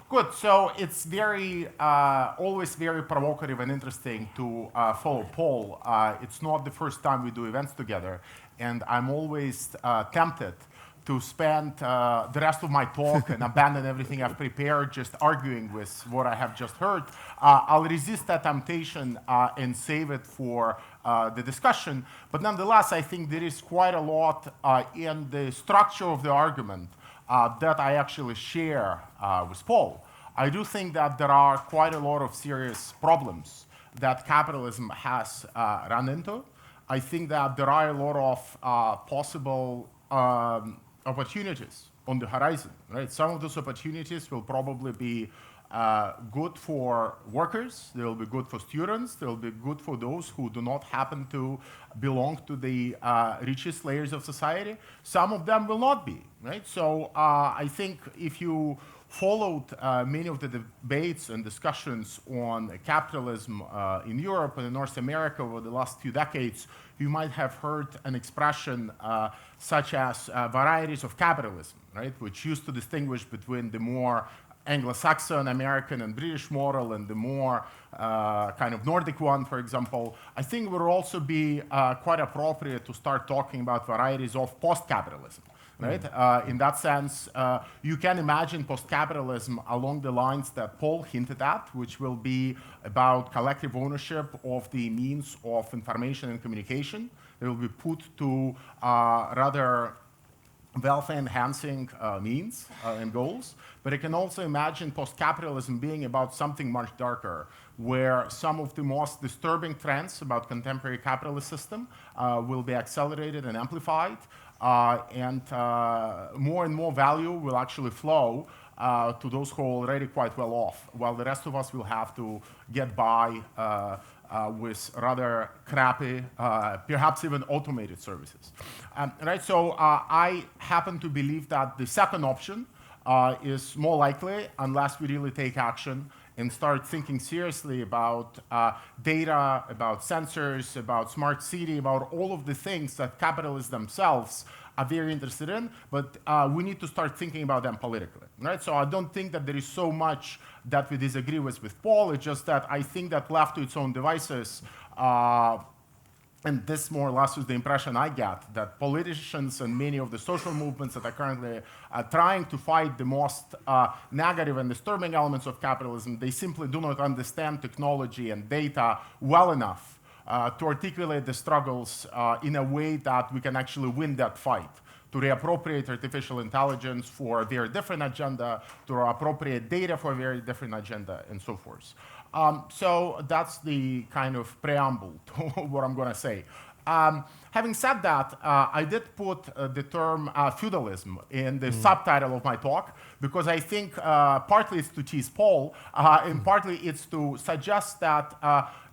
Good. So it's very, always very provocative and interesting to follow Paul. It's not the first time we do events together, and I'm always tempted to spend the rest of my talk and abandon everything I've prepared just arguing with what I have just heard. I'll resist that temptation and save it for the discussion. But nonetheless, I think there is quite a lot in the structure of the argument that I actually share with Paul. I do think that there are quite a lot of serious problems that capitalism has run into. I think that there are a lot of possible opportunities on the horizon, right? Some of those opportunities will probably be good for workers, they will be good for students, they will be good for those who do not happen to belong to the richest layers of society. Some of them will not be, right? So I think if you followed many of the debates and discussions on capitalism in Europe and in North America over the last few decades, you might have heard an expression such as varieties of capitalism, right, which used to distinguish between the more Anglo-Saxon, American, and British model and the more kind of Nordic one, for example. I think it would also be quite appropriate to start talking about varieties of post-capitalism. Right? In that sense, you can imagine post-capitalism along the lines that Paul hinted at, which will be about collective ownership of the means of information and communication. They will be put to rather wealth-enhancing means and goals. But I can also imagine post-capitalism being about something much darker, where some of the most disturbing trends about contemporary capitalist system will be accelerated and amplified. And more value will actually flow to those who are already quite well off, while the rest of us will have to get by with rather crappy, perhaps even automated services. Right? So I happen to believe that the second option is more likely unless we really take action and start thinking seriously about data, about sensors, about smart city, about all of the things that capitalists themselves are very interested in, but we need to start thinking about them politically, right? So I don't think that there is so much that we disagree with Paul. It's just that I think that left to its own devices, and this more or less is the impression I get, that politicians and many of the social movements that are currently trying to fight the most negative and disturbing elements of capitalism, they simply do not understand technology and data well enough to articulate the struggles in a way that we can actually win that fight, to reappropriate artificial intelligence for a very different agenda, to appropriate data for a very different agenda, and so forth. So that's the kind of preamble to what I'm going to say. Having said that, I did put the term feudalism in the subtitle of my talk because I think partly it's to tease Paul and partly it's to suggest that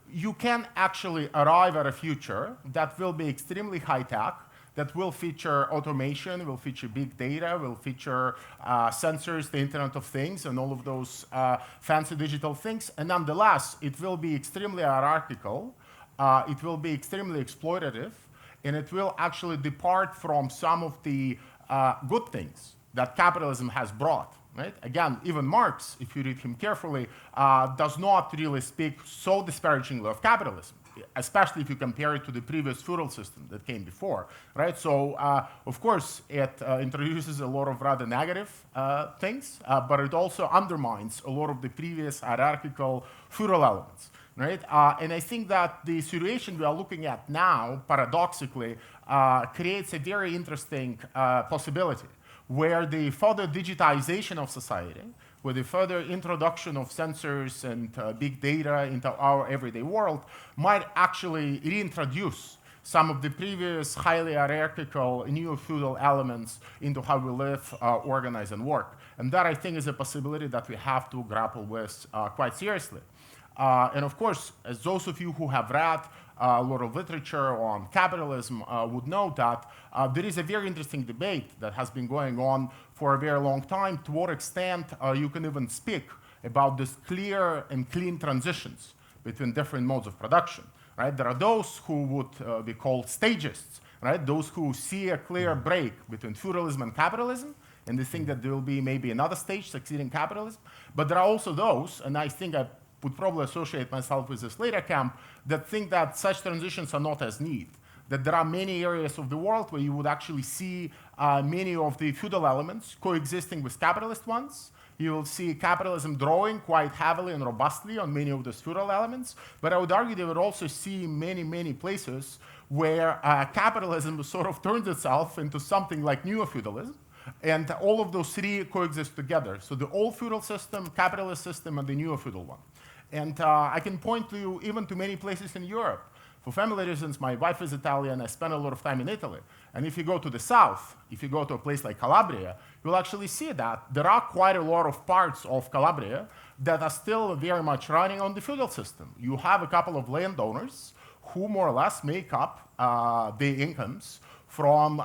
you can actually arrive at a future that will be extremely high-tech, that will feature automation, will feature big data, will feature sensors, the Internet of Things, and all of those fancy digital things. And nonetheless, it will be extremely hierarchical, it will be extremely exploitative, and it will actually depart from some of the good things that capitalism has brought. Right? Again, even Marx, if you read him carefully, does not really speak so disparagingly of capitalism, especially if you compare it to the previous feudal system that came before. Right? So, of course, it introduces a lot of rather negative things, but it also undermines a lot of the previous hierarchical feudal elements. Right? And I think that the situation we are looking at now, paradoxically, creates a very interesting possibility, where the further digitization of society, with the further introduction of sensors and big data into our everyday world, might actually reintroduce some of the previous highly hierarchical neo-feudal elements into how we live, organize, and work. And that, I think, is a possibility that we have to grapple with quite seriously. And of course, as those of you who have read a lot of literature on capitalism would know that there is a very interesting debate that has been going on for a very long time, to what extent you can even speak about this clear and clean transitions between different modes of production. Right? There are those who would be called stagists, right? Those who see a clear break between feudalism and capitalism, and they think that there will be maybe another stage succeeding capitalism. But there are also those, and I think I would probably associate myself with this later camp, that think that such transitions are not as neat. That there are many areas of the world where you would actually see many of the feudal elements coexisting with capitalist ones. You will see capitalism drawing quite heavily and robustly on many of those feudal elements. But I would argue they would also see many, many places where capitalism sort of turns itself into something like neo-feudalism. And all of those three coexist together. So the old feudal system, capitalist system, and the neo-feudal one. And I can point to you even to many places in Europe. For family reasons, my wife is Italian. I spent a lot of time in Italy. And if you go to the south, if you go to a place like Calabria, you'll actually see that there are quite a lot of parts of Calabria that are still very much running on the feudal system. You have a couple of landowners who more or less make up the incomes from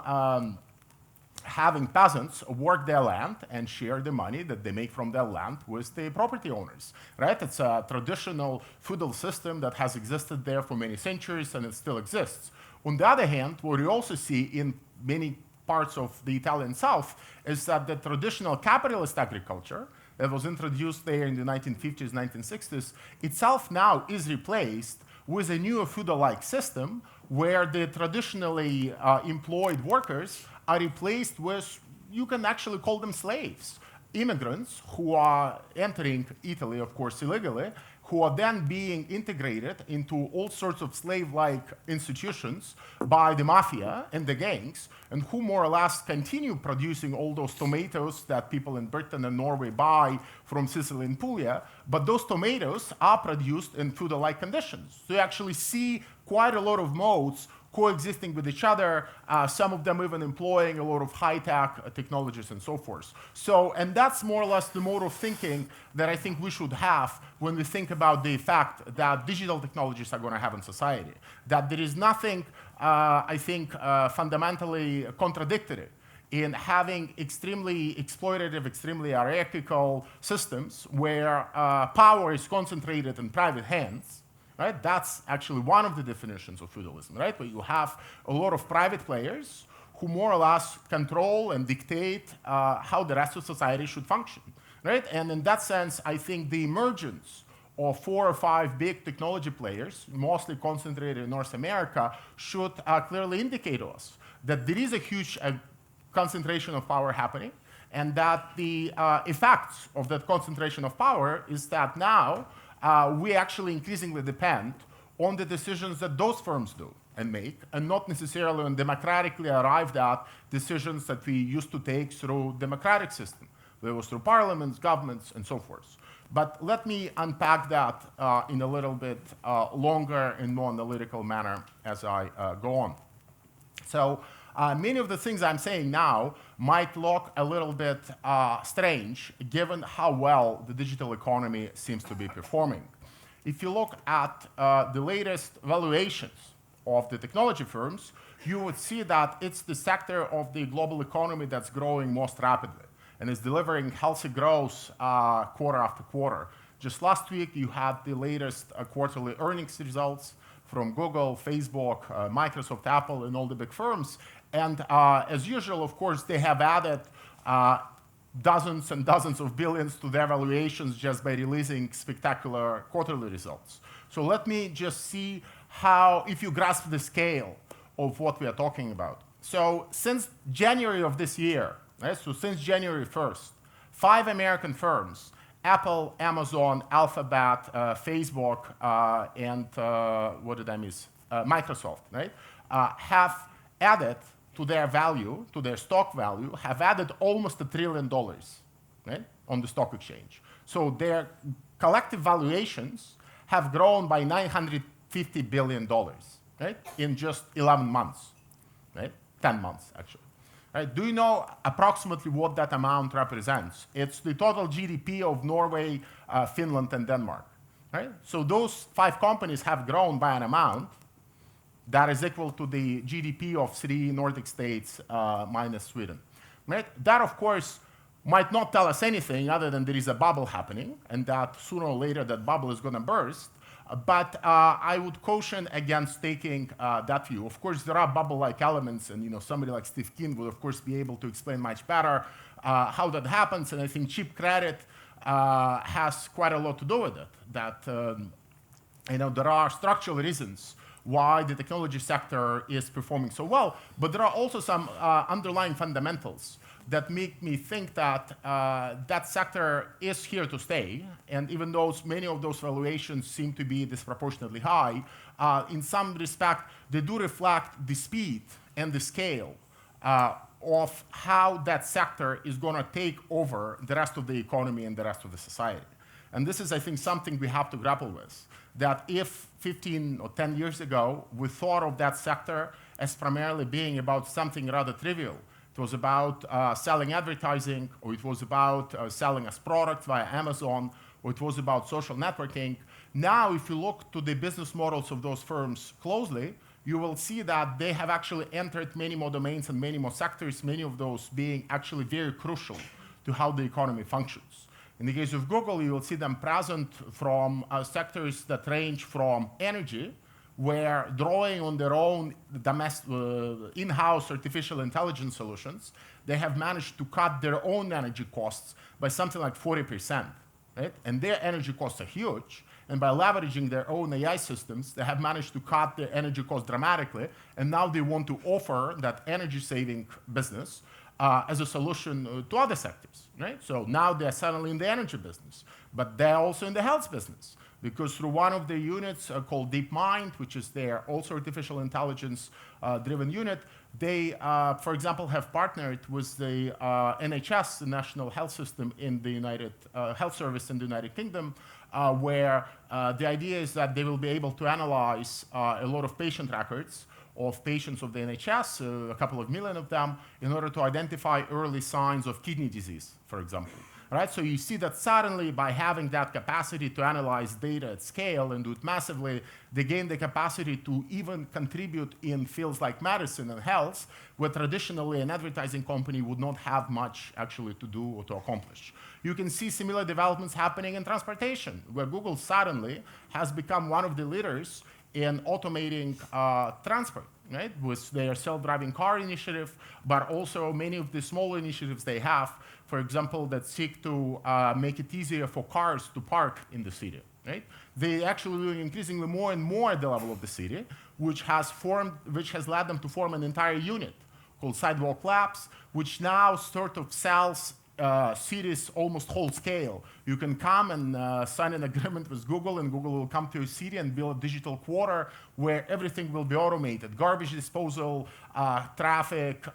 having peasants work their land and share the money that they make from their land with the property owners, right? It's a traditional feudal system that has existed there for many centuries, and it still exists. On the other hand, what you also see in many parts of the Italian South is that the traditional capitalist agriculture that was introduced there in the 1950s, 1960s, itself now is replaced with a new feudal-like system where the traditionally employed workers are replaced with, you can actually call them slaves, immigrants who are entering Italy, of course, illegally, who are then being integrated into all sorts of slave-like institutions by the mafia and the gangs, and who more or less continue producing all those tomatoes that people in Britain and Norway buy from Sicily and Puglia, but those tomatoes are produced in feudal-like conditions. So you actually see quite a lot of modes coexisting with each other, some of them even employing a lot of high-tech technologies and so forth. So, and that's more or less the mode of thinking that I think we should have when we think about the effect that digital technologies are going to have in society. That there is nothing, I think, fundamentally contradictory in having extremely exploitative, extremely hierarchical systems where power is concentrated in private hands. Right? That's actually one of the definitions of feudalism, right? Where you have a lot of private players who more or less control and dictate how the rest of society should function, right? And in that sense, I think the emergence of 4 or 5 big technology players, mostly concentrated in North America, should clearly indicate to us that there is a huge concentration of power happening, and that the effects of that concentration of power is that now we actually increasingly depend on the decisions that those firms do and make, and not necessarily on democratically arrived at decisions that we used to take through democratic system. It was through parliaments, governments, and so forth. But let me unpack that in a little bit longer and more analytical manner as I go on. So many of the things I'm saying now might look a little bit strange given how well the digital economy seems to be performing. If you look at the latest valuations of the technology firms, you would see that it's the sector of the global economy that's growing most rapidly and is delivering healthy growth quarter after quarter. Just last week, you had the latest quarterly earnings results from Google, Facebook, Microsoft, Apple, and all the big firms. And as usual, of course, they have added dozens and dozens of billions to their valuations just by releasing spectacular quarterly results. So let me just see how, if you grasp the scale of what we are talking about. So since January of this year, right, so since January 1st, 5 American firms, Apple, Amazon, Alphabet, Facebook, and what did I miss? Microsoft, right, have added to their value, to their stock value, have added almost $1 trillion, right, on the stock exchange. So their collective valuations have grown by $950 billion, right, in just 11 months, right, 10 months, actually. Right? Do you know approximately what that amount represents? It's the total GDP of Norway, Finland, and Denmark, right? So those 5 companies have grown by an amount that is equal to the GDP of 3 Nordic states minus Sweden. Right? That, of course, might not tell us anything other than there is a bubble happening, and that sooner or later that bubble is going to burst. But I would caution against taking that view. Of course, there are bubble-like elements, and somebody like Steve Keen would, of course, be able to explain much better how that happens. And I think cheap credit has quite a lot to do with it. That there are structural reasons why the technology sector is performing so well, but there are also some underlying fundamentals that make me think that that sector is here to stay. And even though many of those valuations seem to be disproportionately high, in some respect, they do reflect the speed and the scale of how that sector is going to take over the rest of the economy and the rest of the society. And this is, I think, something we have to grapple with. That if 15 or 10 years ago, we thought of that sector as primarily being about something rather trivial. It was about selling advertising, or it was about selling as products via Amazon, or it was about social networking. Now, if you look to the business models of those firms closely, you will see that they have actually entered many more domains and many more sectors, many of those being actually very crucial to how the economy functions. In the case of Google, you will see them present from sectors that range from energy, where drawing on their own in-house artificial intelligence solutions, they have managed to cut their own energy costs by something like 40%. Right? And their energy costs are huge. And by leveraging their own AI systems, they have managed to cut their energy costs dramatically. And now they want to offer that energy-saving business as a solution to other sectors, right? So now they're suddenly in the energy business, but they're also in the health business, because through one of the units called DeepMind, which is their also artificial intelligence driven unit, they, for example, have partnered with the NHS, the National Health System in the Health Service in the United Kingdom, where the idea is that they will be able to analyze a lot of patient records of patients of the NHS, a couple of million of them, in order to identify early signs of kidney disease, for example. Right? So you see that suddenly, by having that capacity to analyze data at scale and do it massively, they gain the capacity to even contribute in fields like medicine and health, where traditionally an advertising company would not have much actually to do or to accomplish. You can see similar developments happening in transportation, where Google suddenly has become one of the leaders in automating transport, right, with their self-driving car initiative, but also many of the small initiatives they have, for example, that seek to make it easier for cars to park in the city, right? They actually doing increasingly more and more at the level of the city, which has led them to form an entire unit called Sidewalk Labs, which now sort of sells cities almost whole scale. You can come and sign an agreement with Google, and Google will come to your city and build a digital quarter where everything will be automated. Garbage disposal, traffic,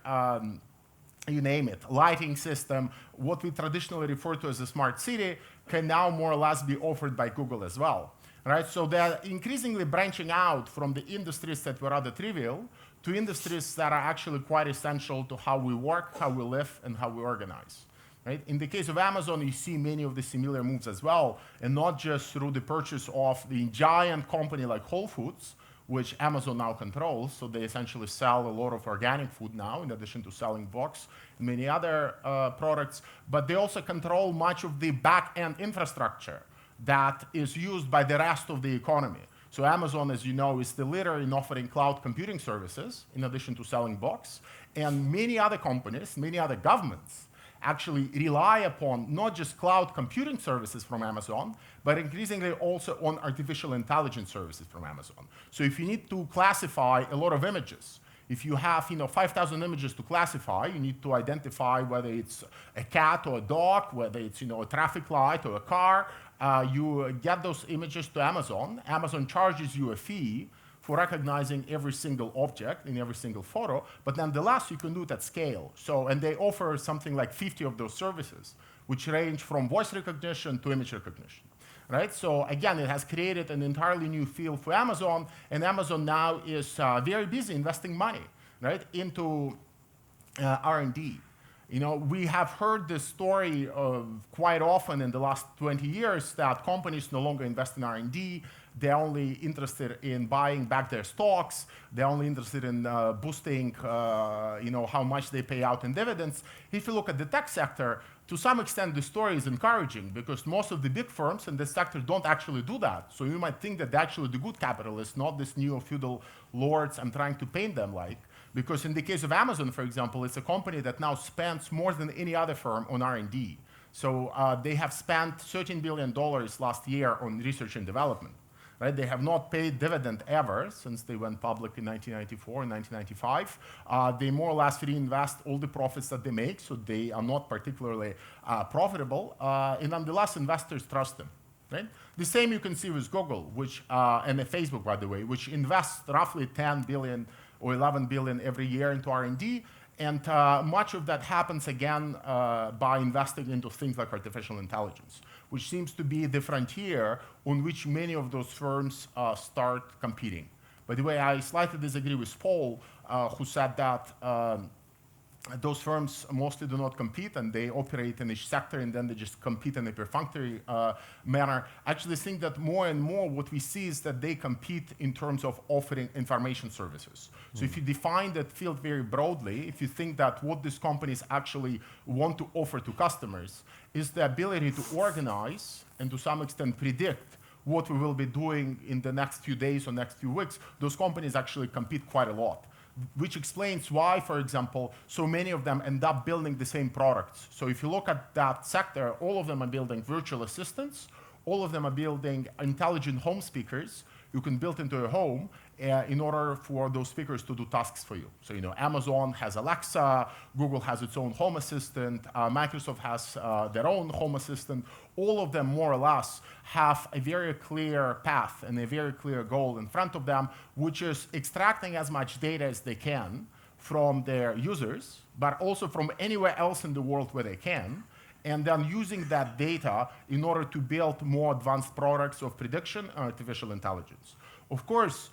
you name it, lighting system, what we traditionally refer to as a smart city can now more or less be offered by Google as well. Right? So they're increasingly branching out from the industries that were rather trivial to industries that are actually quite essential to how we work, how we live, and how we organize. Right? In the case of Amazon, you see many of the similar moves as well, and not just through the purchase of the giant company like Whole Foods, which Amazon now controls. So they essentially sell a lot of organic food now, in addition to selling books and many other products. But they also control much of the back-end infrastructure that is used by the rest of the economy. So Amazon, as you know, is the leader in offering cloud computing services, in addition to selling books. And many other companies, many other governments, actually rely upon not just cloud computing services from Amazon, but increasingly also on artificial intelligence services from Amazon. So if you need to classify a lot of images, if you have 5,000 images to classify, you need to identify whether it's a cat or a dog, whether it's a traffic light or a car. You get those images to Amazon. Amazon charges you a fee for recognizing every single object in every single photo, but nonetheless, you can do it at scale. So, and they offer something like 50 of those services, which range from voice recognition to image recognition, right? So again, it has created an entirely new field for Amazon, and Amazon now is very busy investing money, right, into R&D. We have heard this story quite often in the last 20 years that companies no longer invest in R&D. They're only interested in buying back their stocks. They're only interested in boosting, how much they pay out in dividends. If you look at the tech sector, to some extent, the story is encouraging because most of the big firms in this sector don't actually do that. So you might think that they're actually the good capitalists, not this neo-feudal lords I'm trying to paint them like. Because in the case of Amazon, for example, it's a company that now spends more than any other firm on R&D. So they have spent $13 billion last year on research and development. Right? They have not paid dividend ever since they went public in 1994 and 1995. They more or less reinvest all the profits that they make, so they are not particularly profitable. And nonetheless, investors trust them. Right? The same you can see with Google, which and Facebook, by the way, which invests roughly 10 billion or 11 billion every year into R&D. And much of that happens, again, by investing into things like artificial intelligence, which seems to be the frontier on which many of those firms start competing. By the way, I slightly disagree with Paul, who said that those firms mostly do not compete and they operate in each sector and then they just compete in a perfunctory manner. I actually think that more and more what we see is that they compete in terms of offering information services. So if you define that field very broadly, if you think that what these companies actually want to offer to customers is the ability to organize and to some extent predict what we will be doing in the next few days or next few weeks, those companies actually compete quite a lot. Which explains why, for example, so many of them end up building the same products. So if you look at that sector, all of them are building virtual assistants, all of them are building intelligent home speakers you can build into your home in order for those speakers to do tasks for you. So, Amazon has Alexa, Google has its own home assistant, Microsoft has their own home assistant. All of them, more or less, have a very clear path and a very clear goal in front of them, which is extracting as much data as they can from their users, but also from anywhere else in the world where they can, and then using that data in order to build more advanced products of prediction and artificial intelligence. Of course,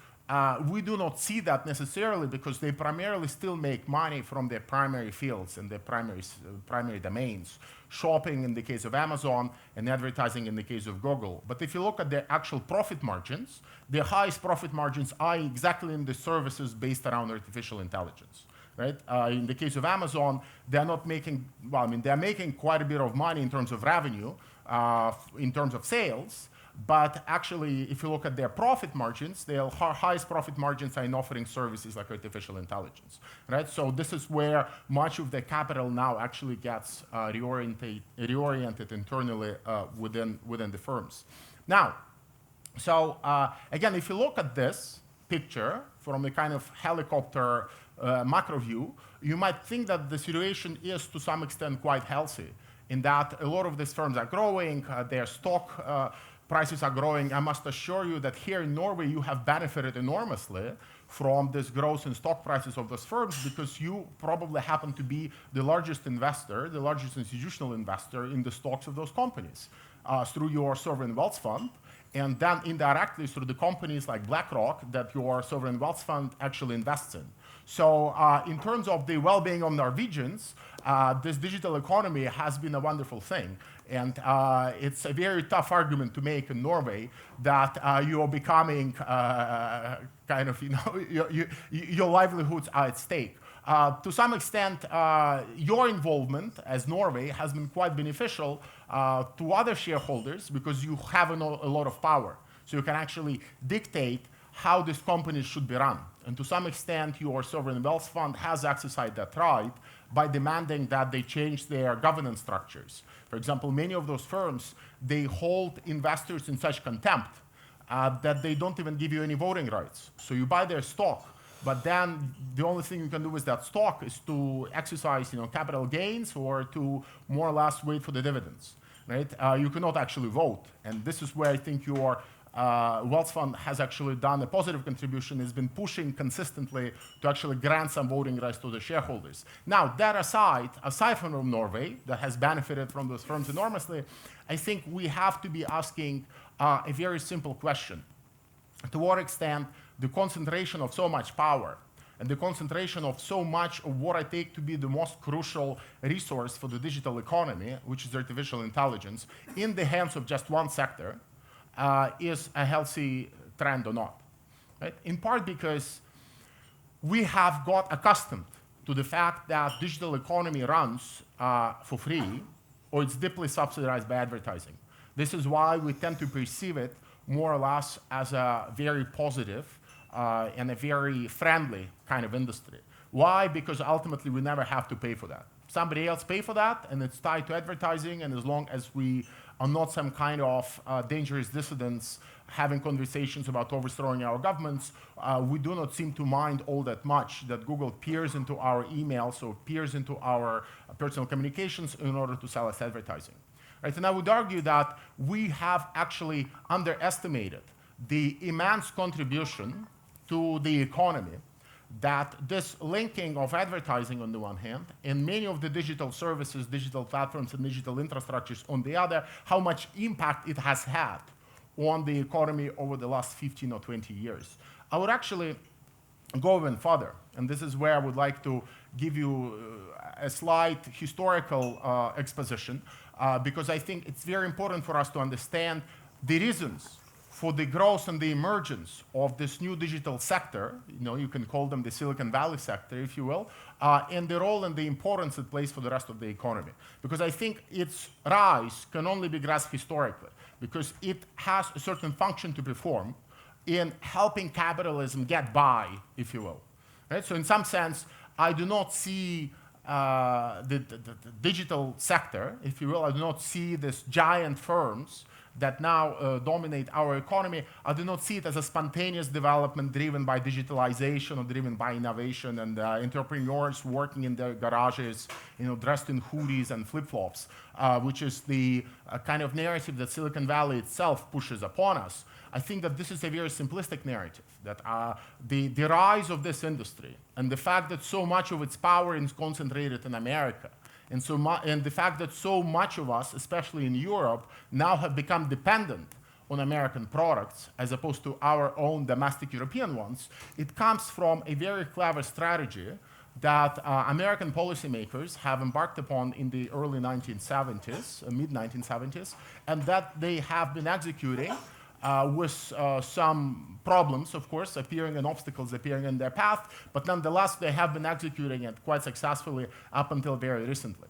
we do not see that necessarily because they primarily still make money from their primary fields and their primary domains. Shopping in the case of Amazon and advertising in the case of Google. But if you look at their actual profit margins, their highest profit margins are exactly in the services based around artificial intelligence. Right? In the case of Amazon, they're not making, well, I mean, they're making quite a bit of money in terms of revenue, in terms of sales, but actually, if you look at their profit margins, their highest profit margins are in offering services like artificial intelligence, right? So this is where much of the capital now actually gets reoriented internally within the firms. Now, so again, if you look at this picture from a kind of helicopter macro view, you might think that the situation is to some extent quite healthy in that a lot of these firms are growing, their stock prices are growing. I must assure you that here in Norway, you have benefited enormously from this growth in stock prices of those firms because you probably happen to be the largest investor, the largest institutional investor in the stocks of those companies through your sovereign wealth fund, and then indirectly through the companies like BlackRock that your sovereign wealth fund actually invests in. So in terms of the well-being of Norwegians, this digital economy has been a wonderful thing. And it's a very tough argument to make in Norway that you are becoming kind of, your livelihoods are at stake. To some extent, your involvement as Norway has been quite beneficial to other shareholders because you have a lot of power. So you can actually dictate how these companies should be run. And to some extent, your sovereign wealth fund has exercised that right by demanding that they change their governance structures. For example, many of those firms, they hold investors in such contempt that they don't even give you any voting rights. So you buy their stock, but then the only thing you can do with that stock is to exercise capital gains or to more or less wait for the dividends. Right? You cannot actually vote. And this is where I think your wealth fund has actually done a positive contribution, has been pushing consistently to actually grant some voting rights to the shareholders. Now, that aside from Norway, that has benefited from those firms enormously, I think we have to be asking a very simple question. To what extent the concentration of so much power and the concentration of so much of what I take to be the most crucial resource for the digital economy, which is artificial intelligence, in the hands of just one sector, is a healthy trend or not, right? In part because we have got accustomed to the fact that digital economy runs for free, or it's deeply subsidized by advertising. This is why we tend to perceive it more or less as a very positive and a very friendly kind of industry. Why? Because ultimately we never have to pay for that. Somebody else pay for that, and it's tied to advertising, and as long as we are not some kind of dangerous dissidents having conversations about overthrowing our governments, we do not seem to mind all that much that Google peers into our emails or peers into our personal communications in order to sell us advertising. Right? And I would argue that we have actually underestimated the immense contribution to the economy that this linking of advertising on the one hand, and many of the digital services, digital platforms, and digital infrastructures on the other, how much impact it has had on the economy over the last 15 or 20 years. I would actually go even further, and this is where I would like to give you a slight historical exposition, because I think it's very important for us to understand the reasons for the growth and the emergence of this new digital sector, you can call them the Silicon Valley sector, if you will, and the role and the importance it plays for the rest of the economy. Because I think its rise can only be grasped historically, because it has a certain function to perform in helping capitalism get by, if you will. Right? So in some sense, I do not see the digital sector, if you will, I do not see these giant firms that now dominate our economy. I do not see it as a spontaneous development driven by digitalization or driven by innovation and entrepreneurs working in their garages, dressed in hoodies and flip-flops, which is the kind of narrative that Silicon Valley itself pushes upon us. I think that this is a very simplistic narrative, that the rise of this industry and the fact that so much of its power is concentrated in America, and the fact that so much of us, especially in Europe, now have become dependent on American products as opposed to our own domestic European ones, it comes from a very clever strategy that American policymakers have embarked upon in the early 1970s, mid-1970s, and that they have been executing with some problems, of course, appearing and obstacles appearing in their path, but nonetheless, they have been executing it quite successfully up until very recently.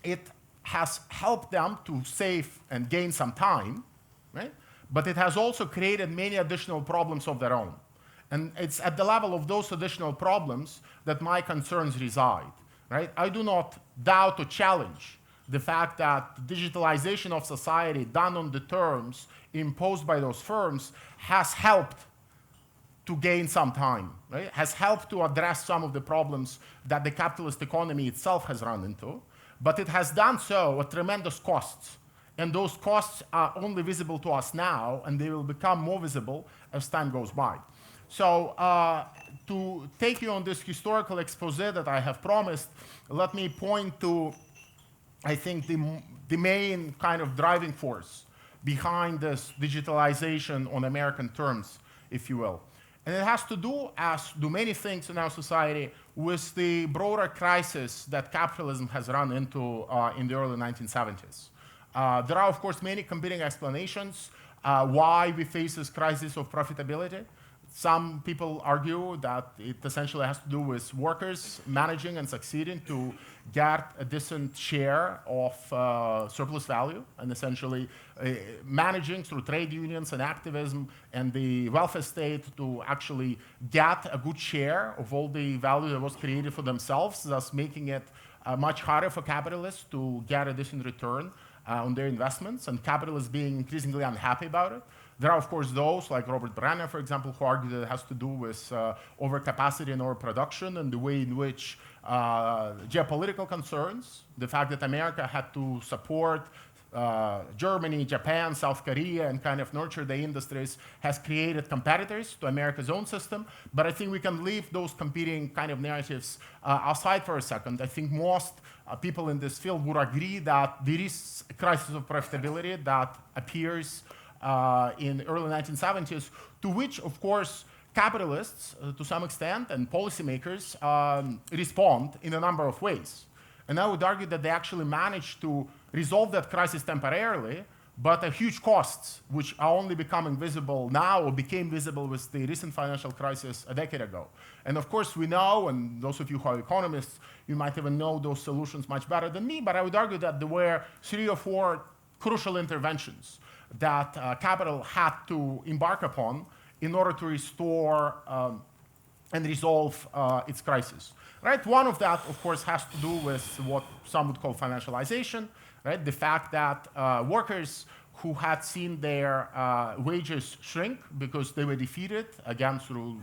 It has helped them to save and gain some time, right? But it has also created many additional problems of their own. And it's at the level of those additional problems that my concerns reside, right? I do not doubt or challenge the fact that digitalization of society done on the terms imposed by those firms has helped to gain some time, right? Has helped to address some of the problems that the capitalist economy itself has run into, but it has done so at tremendous costs. And those costs are only visible to us now, and they will become more visible as time goes by. So to take you on this historical expose that I have promised, let me point to, I think, the main kind of driving force behind this digitalization on American terms, if you will. And it has to do, as do many things in our society, with the broader crisis that capitalism has run into in the early 1970s. There are, of course, many competing explanations why we face this crisis of profitability. Some people argue that it essentially has to do with workers managing and succeeding to get a decent share of surplus value, and essentially managing through trade unions and activism and the welfare state to actually get a good share of all the value that was created for themselves, thus making it much harder for capitalists to get a decent return on their investments, and capitalists being increasingly unhappy about it. There are, of course, those like Robert Brenner, for example, who argue that it has to do with overcapacity and overproduction and the way in which geopolitical concerns, the fact that America had to support Germany, Japan, South Korea, and kind of nurture the industries, has created competitors to America's own system. But I think we can leave those competing kind of narratives aside for a second. I think most people in this field would agree that there is a crisis of profitability that appears in the early 1970s, to which, of course, capitalists, to some extent, and policymakers respond in a number of ways. And I would argue that they actually managed to resolve that crisis temporarily but huge costs, which are only becoming visible now or became visible with the recent financial crisis a decade ago. And of course, we know, and those of you who are economists, you might even know those solutions much better than me, but I would argue that there were 3 or 4 crucial interventions that capital had to embark upon in order to restore and resolve its crisis. Right? One of that, of course, has to do with what some would call financialization, right? The fact that workers who had seen their wages shrink because they were defeated, again, through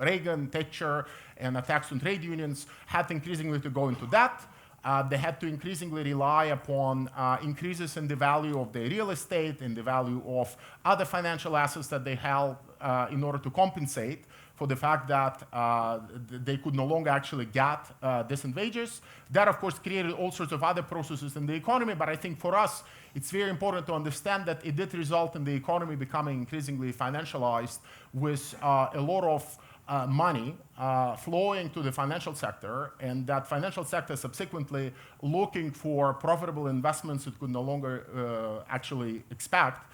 Reagan, Thatcher, and attacks on trade unions, had increasingly to go into debt. They had to increasingly rely upon increases in the value of their real estate and the value of other financial assets that they held in order to compensate for the fact that they could no longer actually get decent wages. That, of course, created all sorts of other processes in the economy, but I think for us, it's very important to understand that it did result in the economy becoming increasingly financialized with a lot of money flowing to the financial sector, and that financial sector subsequently looking for profitable investments it could no longer actually expect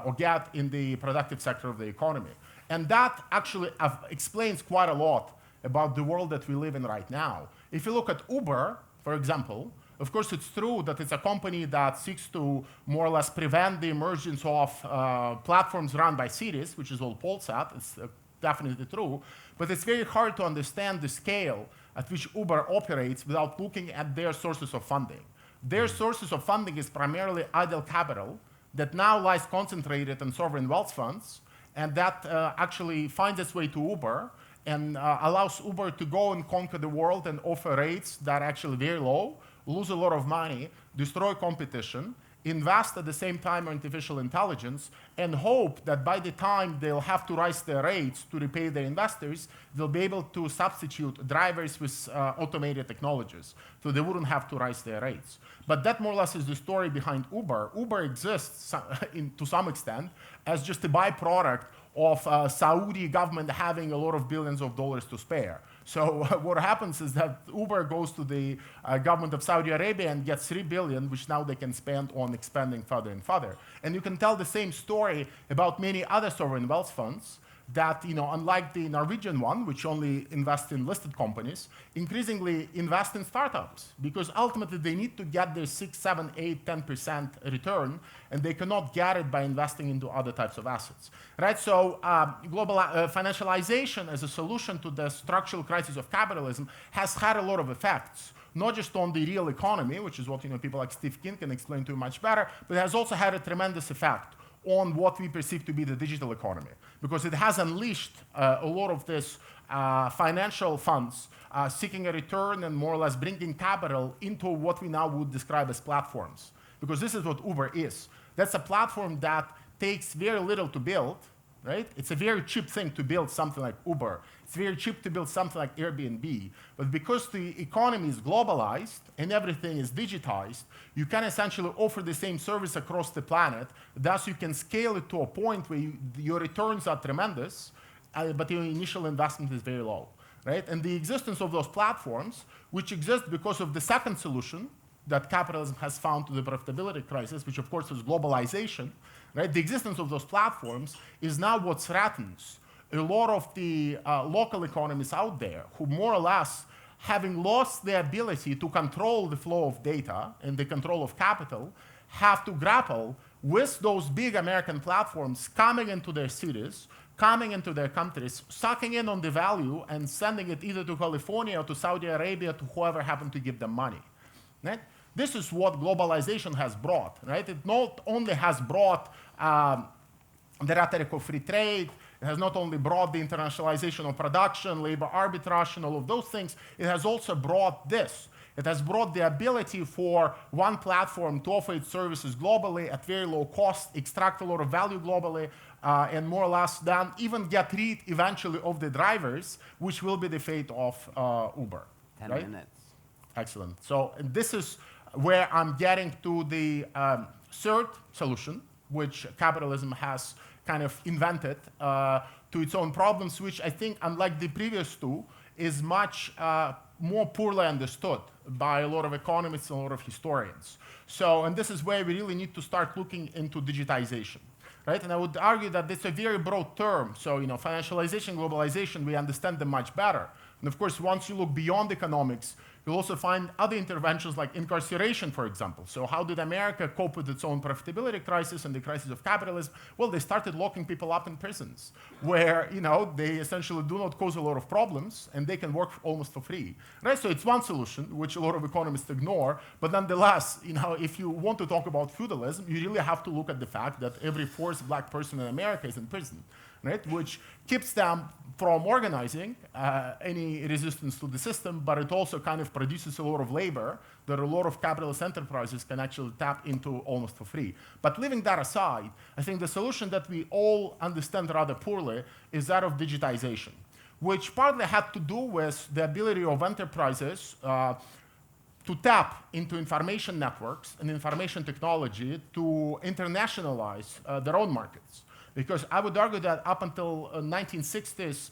or get in the productive sector of the economy. And that actually explains quite a lot about the world that we live in right now. If you look at Uber, for example, of course it's true that it's a company that seeks to more or less prevent the emergence of platforms run by cities, which is what Paul said. It's definitely true, but it's very hard to understand the scale at which Uber operates without looking at their sources of funding. Their sources of funding is primarily idle capital that now lies concentrated in sovereign wealth funds, and that actually finds its way to Uber and allows Uber to go and conquer the world and offer rates that are actually very low, lose a lot of money, destroy competition, invest at the same time in artificial intelligence, and hope that by the time they'll have to raise their rates to repay their investors, they'll be able to substitute drivers with automated technologies, so they wouldn't have to raise their rates. But that more or less is the story behind Uber. Uber exists to some extent as just a byproduct of Saudi government having a lot of billions of dollars to spare. So what happens is that Uber goes to the government of Saudi Arabia and gets $3 billion, which now they can spend on expanding further and further. And you can tell the same story about many other sovereign wealth funds that, unlike the Norwegian one, which only invests in listed companies, increasingly invest in startups, because ultimately they need to get their 6, 7, 8, 10% return, and they cannot get it by investing into other types of assets. Right? So global financialization as a solution to the structural crisis of capitalism has had a lot of effects, not just on the real economy, which is what people like Steve King can explain to you much better, but it has also had a tremendous effect on what we perceive to be the digital economy, because it has unleashed a lot of this financial funds seeking a return and more or less bringing capital into what we now would describe as platforms, because this is what Uber is. That's a platform that takes very little to build, right? It's a very cheap thing to build something like Uber. It's very cheap to build something like Airbnb. But because the economy is globalized and everything is digitized, you can essentially offer the same service across the planet. Thus, you can scale it to a point where your returns are tremendous, but your initial investment is very low, right? And the existence of those platforms, which exist because of the second solution that capitalism has found to the profitability crisis, which of course is globalization, right? The existence of those platforms is now what threatens a lot of the local economies out there who more or less, having lost the ability to control the flow of data and the control of capital, have to grapple with those big American platforms coming into their cities, coming into their countries, sucking in on the value and sending it either to California or to Saudi Arabia, to whoever happened to give them money. Right? This is what globalization has brought. Right? It not only has brought the rhetoric of free trade, it has not only brought the internationalization of production, labor arbitrage, and all of those things, it has also brought this. It has brought the ability for one platform to offer its services globally at very low cost, extract a lot of value globally, and more or less then even get rid eventually of the drivers, which will be the fate of Uber. 10 right? minutes. Excellent. So this is where I'm getting to the third solution, which capitalism has kind of invented to its own problems, which I think, unlike the previous two, is much more poorly understood by a lot of economists and a lot of historians. So, and this is where we really need to start looking into digitization, right? And I would argue that it's a very broad term. So, financialization, globalization, we understand them much better. And of course, once you look beyond economics, you'll also find other interventions like incarceration, for example. So how did America cope with its own profitability crisis and the crisis of capitalism? Well, they started locking people up in prisons where, they essentially do not cause a lot of problems and they can work almost for free, right? So it's one solution, which a lot of economists ignore, but nonetheless, if you want to talk about feudalism, you really have to look at the fact that every fourth black person in America is in prison, right? Which keeps them from organizing any resistance to the system, but it also kind of produces a lot of labor that a lot of capitalist enterprises can actually tap into almost for free. But leaving that aside, I think the solution that we all understand rather poorly is that of digitization, which partly had to do with the ability of enterprises to tap into information networks and information technology to internationalize their own markets. Because I would argue that up until 1960s,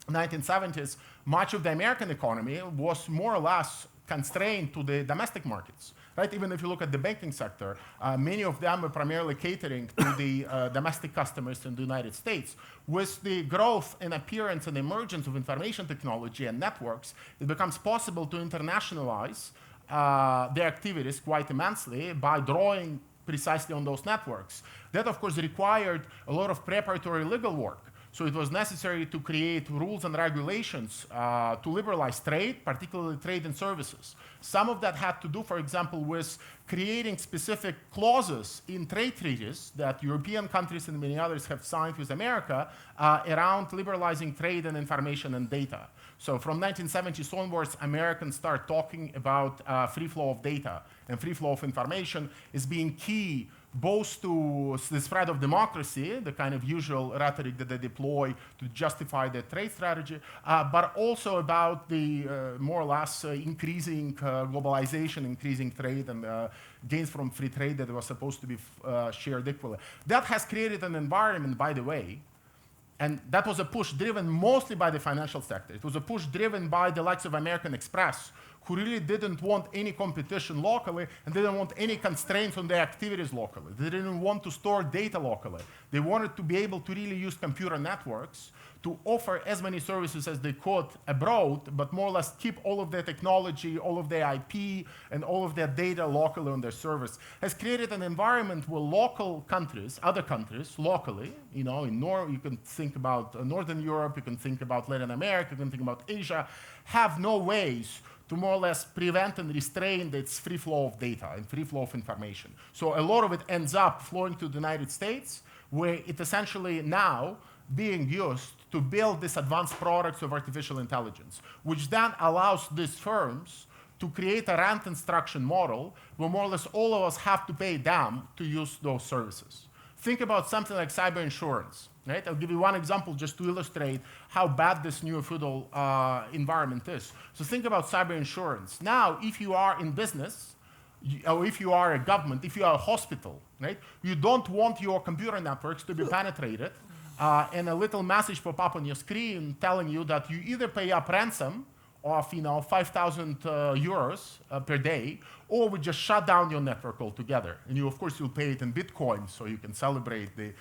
1970s, much of the American economy was more or less constrained to the domestic markets, right? Even if you look at the banking sector, many of them were primarily catering to the domestic customers in the United States. With the growth and appearance and emergence of information technology and networks, it becomes possible to internationalize their activities quite immensely by drawing precisely on those networks. That, of course, required a lot of preparatory legal work. So it was necessary to create rules and regulations to liberalize trade, particularly trade and services. Some of that had to do, for example, with creating specific clauses in trade treaties that European countries and many others have signed with America around liberalizing trade and information and data. So from 1970s onwards, Americans start talking about free flow of data and free flow of information as being key both to the spread of democracy, the kind of usual rhetoric that they deploy to justify their trade strategy, but also about the more or less increasing globalization, increasing trade, and gains from free trade that was supposed to be shared equally. That has created an environment, by the way, and that was a push driven mostly by the financial sector. It was a push driven by the likes of American Express, who really didn't want any competition locally and didn't want any constraints on their activities locally. They didn't want to store data locally. They wanted to be able to really use computer networks to offer as many services as they could abroad, but more or less keep all of their technology, all of their IP, and all of their data locally on their service. Has created an environment where local countries, other countries, locally, you can think about Northern Europe, you can think about Latin America, you can think about Asia, have no ways to more or less prevent and restrain its free flow of data and free flow of information. So a lot of it ends up flowing to the United States, where it essentially now being used to build these advanced products of artificial intelligence, which then allows these firms to create a rent instruction model where more or less all of us have to pay them to use those services. Think about something like cyber insurance, right? I'll give you one example just to illustrate how bad this new feudal environment is. So think about cyber insurance. Now, if you are in business, or if you are a government, if you are a hospital, right? You don't want your computer networks to be penetrated and a little message pop up on your screen telling you that you either pay up ransom of 5,000 euros per day, or we just shut down your network altogether. And you, of course, you'll pay it in Bitcoin, so you can celebrate the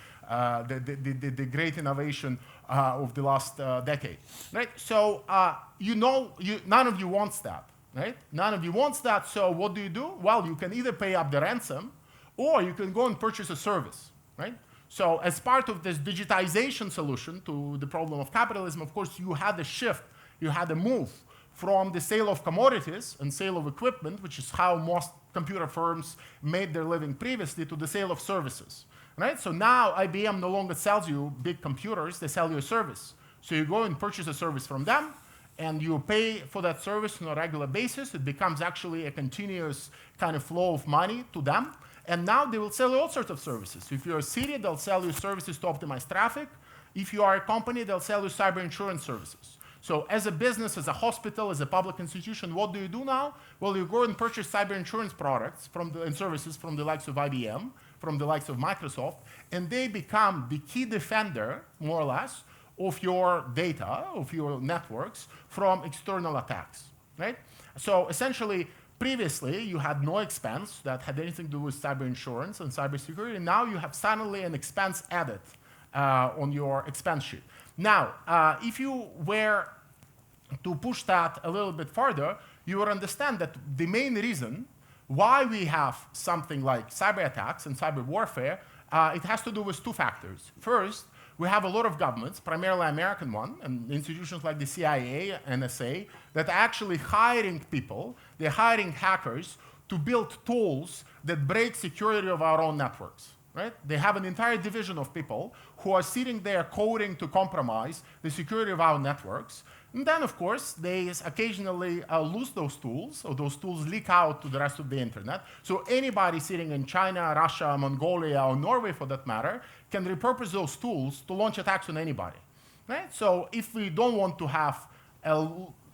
great innovation of the last decade, right? So none of you wants that, right? None of you wants that. So what do? Well, you can either pay up the ransom, or you can go and purchase a service, right? So as part of this digitization solution to the problem of capitalism, of course, you had a shift, you had a move from the sale of commodities and sale of equipment, which is how most computer firms made their living previously, to the sale of services, right? So now IBM no longer sells you big computers, they sell you a service. So you go and purchase a service from them, and you pay for that service on a regular basis. It becomes actually a continuous kind of flow of money to them. And now they will sell you all sorts of services. If you're a city, they'll sell you services to optimize traffic. If you are a company, they'll sell you cyber insurance services. So as a business, as a hospital, as a public institution, what do you do now? Well, you go and purchase cyber insurance products and services from the likes of IBM, from the likes of Microsoft, and they become the key defender, more or less, of your data, of your networks, from external attacks. right? So essentially, previously, you had no expense that had anything to do with cyber insurance and cybersecurity. Now you have suddenly an expense added on your expense sheet. Now, if you were to push that a little bit further, you will understand that the main reason why we have something like cyber attacks and cyber warfare, it has to do with two factors. First, we have a lot of governments, primarily American one, and institutions like the CIA, NSA, that are actually hiring people, they're hiring hackers to build tools that break security of our own networks, right? They have an entire division of people who are sitting there coding to compromise the security of our networks. And then, of course, they occasionally lose those tools, or those tools leak out to the rest of the internet. So anybody sitting in China, Russia, Mongolia, or Norway, for that matter, can repurpose those tools to launch attacks on anybody, right? So if we don't want to have a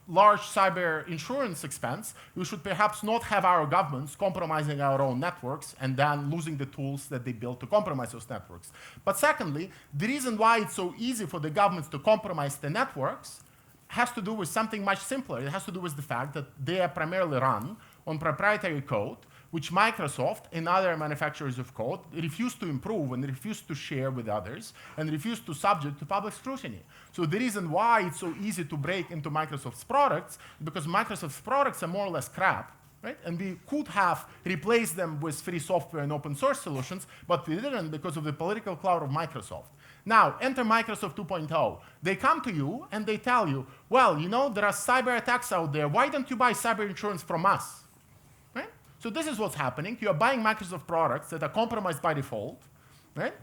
large cyber insurance expense, we should perhaps not have our governments compromising our own networks and then losing the tools that they built to compromise those networks. But secondly, the reason why it's so easy for the governments to compromise the networks has to do with something much simpler. It has to do with the fact that they are primarily run on proprietary code, which Microsoft and other manufacturers of code refuse to improve and refuse to share with others and refuse to subject to public scrutiny. So the reason why it's so easy to break into Microsoft's products is because Microsoft's products are more or less crap, right? And we could have replaced them with free software and open source solutions, but we didn't because of the political clout of Microsoft. Now, enter Microsoft 2.0. They come to you and they tell you, well, you know, there are cyber attacks out there. Why don't you buy cyber insurance from us? Right? So this is what's happening. You are buying Microsoft products that are compromised by default, right?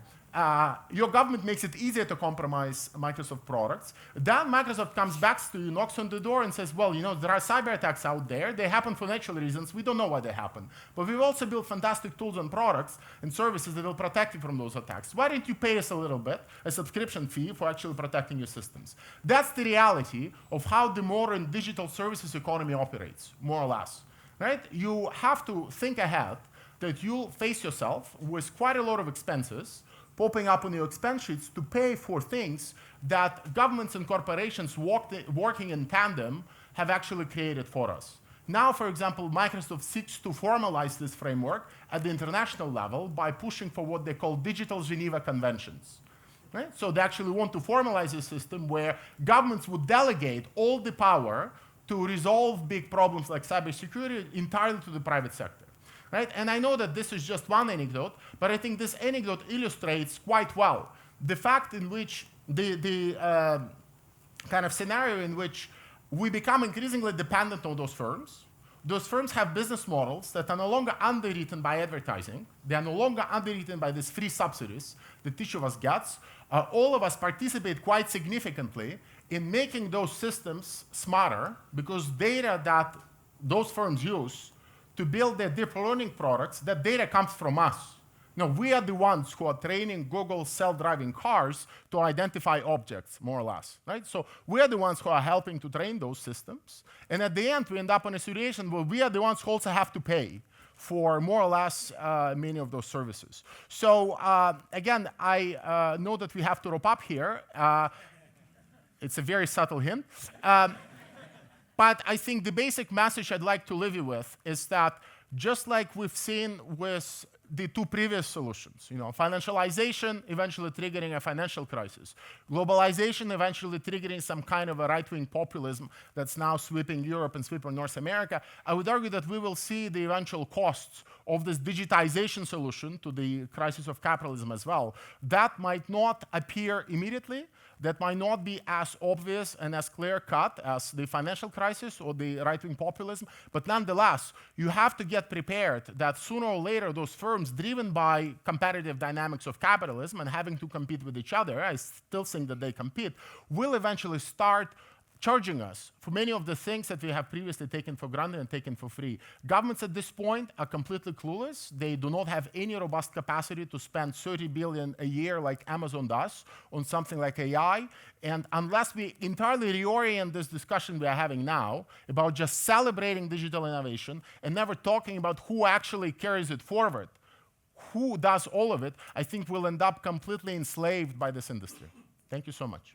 Your government makes it easier to compromise Microsoft products. Then Microsoft comes back to you, knocks on the door and says, well, you know, there are cyber attacks out there. They happen for natural reasons. We don't know why they happen. But we've also built fantastic tools and products and services that will protect you from those attacks. Why don't you pay us a little bit, a subscription fee for actually protecting your systems? That's the reality of how the modern digital services economy operates, more or less, right? You have to think ahead that you'll face yourself with quite a lot of expenses popping up on your expense sheets to pay for things that governments and corporations working in tandem have actually created for us. Now, for example, Microsoft seeks to formalize this framework at the international level by pushing for what they call digital Geneva Conventions. Right? So they actually want to formalize a system where governments would delegate all the power to resolve big problems like cybersecurity entirely to the private sector. Right? And I know that this is just one anecdote, but I think this anecdote illustrates quite well the fact in which the kind of scenario in which we become increasingly dependent on those firms. Those firms have business models that are no longer underwritten by advertising. They are no longer underwritten by these free subsidies that each of us gets. All of us participate quite significantly in making those systems smarter because data that those firms use to build their deep learning products, that data comes from us. Now, we are the ones who are training Google's self-driving cars to identify objects, more or less, right? So we are the ones who are helping to train those systems. And at the end, we end up in a situation where we are the ones who also have to pay for more or less many of those services. So again, I know that we have to wrap up here. It's a very subtle hint. But I think the basic message I'd like to leave you with is that just like we've seen with the two previous solutions, you know, financialization eventually triggering a financial crisis, globalization eventually triggering some kind of a right-wing populism that's now sweeping Europe and sweeping North America, I would argue that we will see the eventual costs of this digitization solution to the crisis of capitalism as well. That might not appear immediately. That might not be as obvious and as clear-cut as the financial crisis or the right-wing populism, but nonetheless, you have to get prepared that sooner or later those firms driven by competitive dynamics of capitalism and having to compete with each other, I still think that they compete, will eventually start charging us for many of the things that we have previously taken for granted and taken for free. Governments at this point are completely clueless. They do not have any robust capacity to spend $30 billion a year like Amazon does on something like AI. And unless we entirely reorient this discussion we are having now about just celebrating digital innovation and never talking about who actually carries it forward, who does all of it, I think we'll end up completely enslaved by this industry. Thank you so much.